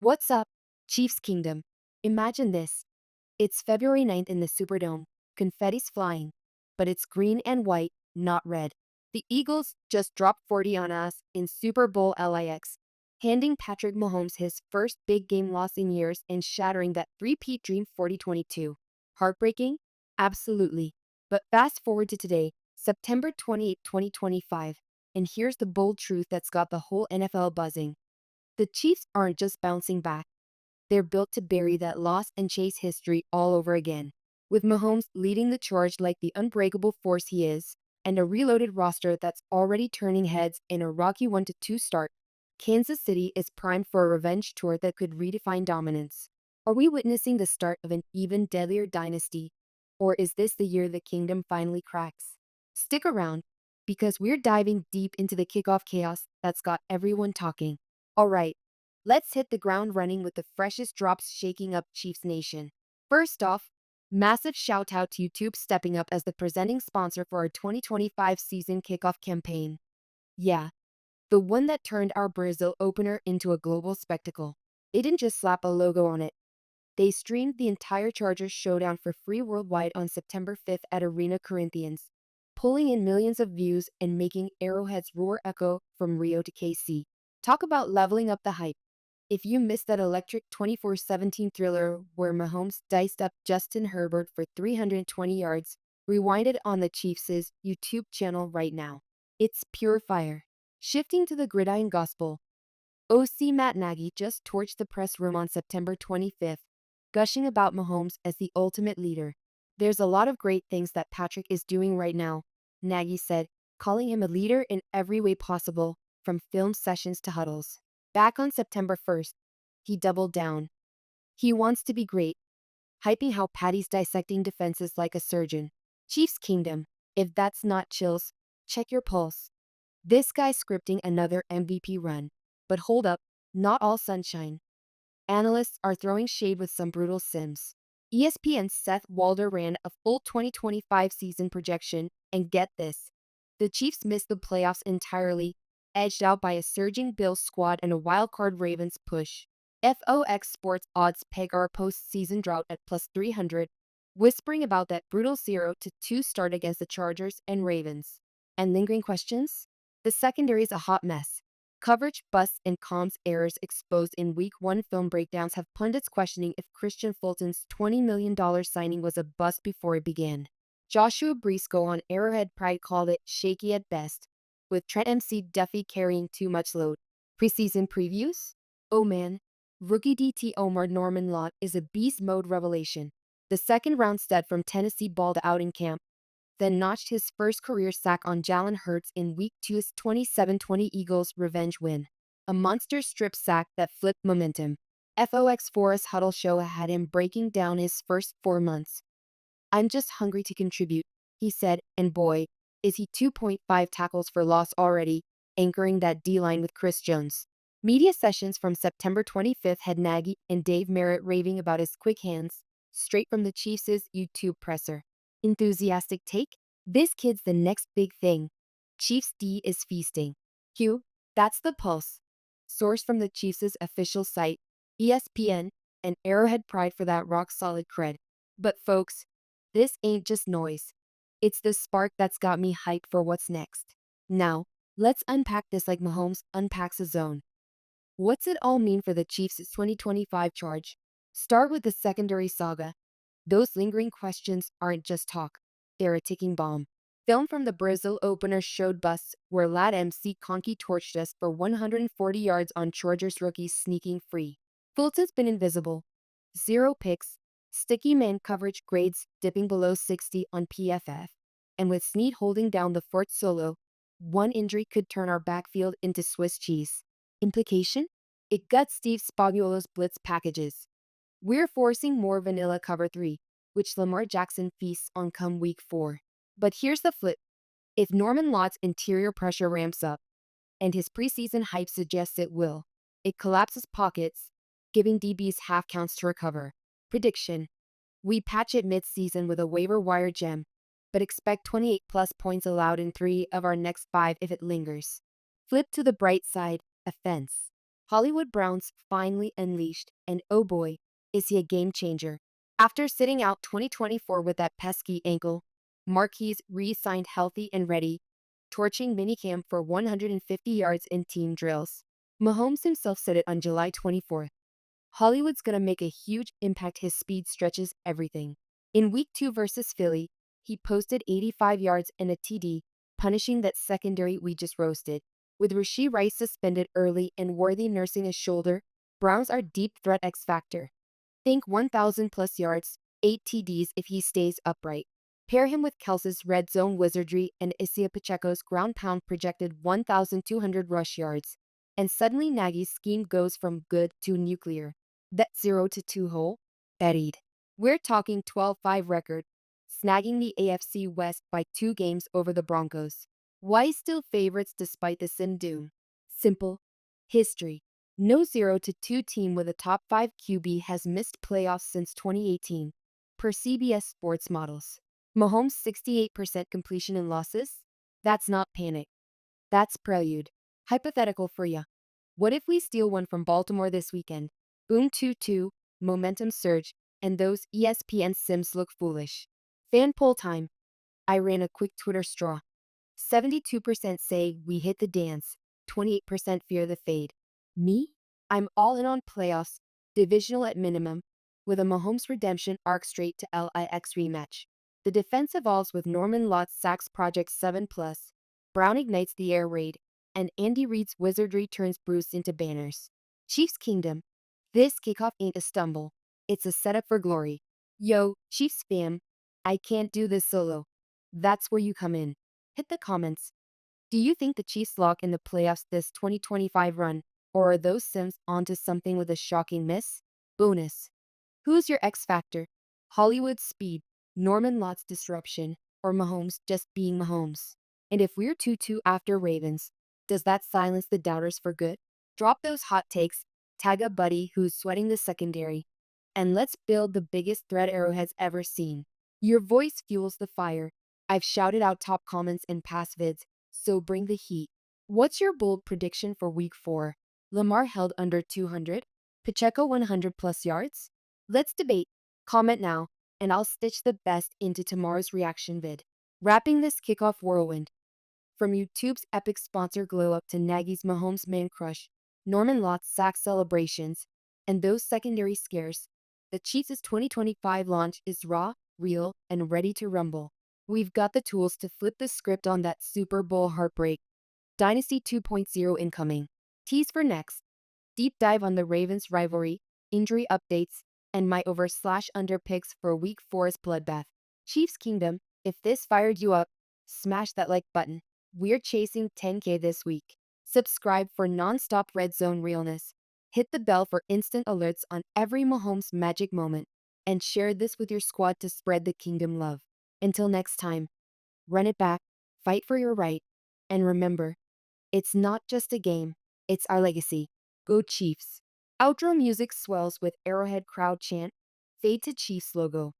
What's up, Chiefs Kingdom? Imagine this. It's February 9th in the Superdome, confetti's flying, but it's green and white, not red. The Eagles just dropped 40 on us in Super Bowl LIX, handing Patrick Mahomes his first big game loss in years and shattering that three-peat dream 4022. Heartbreaking? Absolutely. But fast forward to today, September 28, 2025, and here's the bold truth that's got the whole NFL buzzing. The Chiefs aren't just bouncing back. They're built to bury that loss and chase history all over again. With Mahomes leading the charge like the unbreakable force he is, and a reloaded roster that's already turning heads in a rocky 1-2 start, Kansas City is primed for a revenge tour that could redefine dominance. Are we witnessing the start of an even deadlier dynasty? Or is this the year the kingdom finally cracks? Stick around, because we're diving deep into the kickoff chaos that's got everyone talking. Alright, let's hit the ground running with the freshest drops shaking up Chiefs Nation. First off, massive shout out to YouTube stepping up as the presenting sponsor for our 2025 season kickoff campaign. Yeah, the one that turned our Brazil opener into a global spectacle. They didn't just slap a logo on it. They streamed the entire Chargers showdown for free worldwide on September 5th at Arena Corinthians, pulling in millions of views and making Arrowhead's roar echo from Rio to KC. Talk about leveling up the hype. If you missed that electric 24-17 thriller where Mahomes diced up Justin Herbert for 320 yards, rewind it on the Chiefs' YouTube channel right now. It's pure fire. Shifting to the gridiron gospel, OC Matt Nagy just torched the press room on September 25th, gushing about Mahomes as the ultimate leader. There's a lot of great things that Patrick is doing right now, Nagy said, calling him a leader in every way possible, from film sessions to huddles. Back on September 1st, he doubled down. He wants to be great, hyping how Patty's dissecting defenses like a surgeon. Chiefs Kingdom, if that's not chills, check your pulse. This guy's scripting another MVP run. But hold up, not all sunshine. Analysts are throwing shade with some brutal sims. ESPN's Seth Walder ran a full 2025 season projection, and get this. The Chiefs missed the playoffs entirely, edged out by a surging Bills squad and a wildcard Ravens push. FOX Sports odds peg our postseason drought at plus 300, whispering about that brutal 0-2 start against the Chargers and Ravens. And lingering questions? The secondary is a hot mess. Coverage busts and comms errors exposed in Week 1 film breakdowns have pundits questioning if Christian Fulton's $20 million signing was a bust before it began. Joshua Briscoe on Arrowhead Pride called it shaky at best, with Trent MC Duffy carrying too much load. Preseason previews? Oh man, rookie DT Omar Norman Lott is a beast mode revelation. The second-round stud from Tennessee balled out in camp, then notched his first career sack on Jalen Hurts in Week 2's 27-20 Eagles' revenge win. A monster strip sack that flipped momentum. FOX Forest Huddle Show had him breaking down his first 4 months. "I'm just hungry to contribute," he said, and boy, is he 2.5 tackles for loss already, anchoring that D-line with Chris Jones. Media sessions from September 25th had Nagy and Dave Merritt raving about his quick hands, straight from the Chiefs' YouTube presser. Enthusiastic take? This kid's the next big thing. Chiefs D is feasting. Q, that's the pulse. Source from the Chiefs' official site, ESPN, and Arrowhead Pride for that rock-solid cred. But folks, this ain't just noise. It's the spark that's got me hyped for what's next. Now, let's unpack this like Mahomes unpacks a zone. What's it all mean for the Chiefs' 2025 charge? Start with the secondary saga. Those lingering questions aren't just talk, they're a ticking bomb. Film from the Brazil opener showed busts where lad MC Conky torched us for 140 yards on Chargers rookies sneaking free. Fulton's been invisible. 0 picks, sticky man coverage grades dipping below 60 on PFF, and with Snead holding down the fort solo, one injury could turn our backfield into Swiss cheese. Implication? It guts Steve Spagnuolo's blitz packages. We're forcing more vanilla cover 3, which Lamar Jackson feasts on come Week 4. But here's the flip. If Norman Lott's interior pressure ramps up, and his preseason hype suggests it will, it collapses pockets, giving DBs half counts to recover. Prediction. We patch it mid-season with a waiver wire gem, but expect 28-plus points allowed in 3 of our next 5 if it lingers. Flip to the bright side, offense. Hollywood Browns finally unleashed, and oh boy, is he a game changer. After sitting out 2024 with that pesky ankle, Marquise re-signed healthy and ready, torching minicamp for 150 yards in team drills. Mahomes himself said it on July 24th. Hollywood's gonna make a huge impact. His speed stretches everything. In week 2 versus Philly, he posted 85 yards and a TD, punishing that secondary we just roasted. With Rashee Rice suspended early and Worthy nursing a shoulder, Browns are deep threat X factor. Think 1,000 plus yards, 8 TDs if he stays upright. Pair him with Kelsey's red zone wizardry and Isaiah Pacheco's ground pound projected 1,200 rush yards. And suddenly Nagy's scheme goes from good to nuclear. That 0 to 2 hole? Buried. We're talking 12-5 record, snagging the AFC West by 2 games over the Broncos. Why still favorites despite the sin doom? Simple. History. No 0 to 2 team with a top 5 QB has missed playoffs since 2018, per CBS Sports models. Mahomes' 68% completion in losses? That's not panic. That's prelude. Hypothetical for ya. What if we steal one from Baltimore this weekend? Boom 2-2, momentum surge, and those ESPN Sims look foolish. Fan poll time. I ran a quick Twitter straw. 72% say we hit the dance, 28% fear the fade. Me? I'm all in on playoffs, divisional at minimum, with a Mahomes redemption arc straight to LIX rematch. The defense evolves with Norman Lott's sacks project 7+, Brown ignites the air raid, and Andy Reid's wizardry turns Bruce into banners. Chiefs Kingdom. This kickoff ain't a stumble. It's a setup for glory. Yo, Chiefs fam, I can't do this solo. That's where you come in. Hit the comments. Do you think the Chiefs lock in the playoffs this 2025 run, or are those Sims onto something with a shocking miss? Bonus. Who's your X factor? Hollywood speed, Norman Lott's disruption, or Mahomes just being Mahomes? And if we're 2-2 after Ravens, does that silence the doubters for good? Drop those hot takes, tag a buddy who's sweating the secondary, and let's build the biggest thread Arrowhead's ever seen. Your voice fuels the fire. I've shouted out top comments in past vids, so bring the heat. What's your bold prediction for week 4? Lamar held under 200? Pacheco 100 plus yards? Let's debate. Comment now, and I'll stitch the best into tomorrow's reaction vid. Wrapping this kickoff whirlwind. From YouTube's epic sponsor glow up to Nagy's Mahomes man crush, Norman Lott's sack celebrations, and those secondary scares, the Chiefs' 2025 launch is raw, real, and ready to rumble. We've got the tools to flip the script on that Super Bowl heartbreak. Dynasty 2.0 incoming. Tease for next. Deep dive on the Ravens rivalry, injury updates, and my over/under picks for week 4's bloodbath. Chiefs Kingdom, if this fired you up, smash that like button. We're chasing 10K this week. Subscribe for non-stop red zone realness. Hit the bell for instant alerts on every Mahomes magic moment. And share this with your squad to spread the kingdom love. Until next time, run it back, fight for your right, and remember, it's not just a game, it's our legacy. Go Chiefs. Outro music swells with Arrowhead crowd chant, fade to Chiefs logo.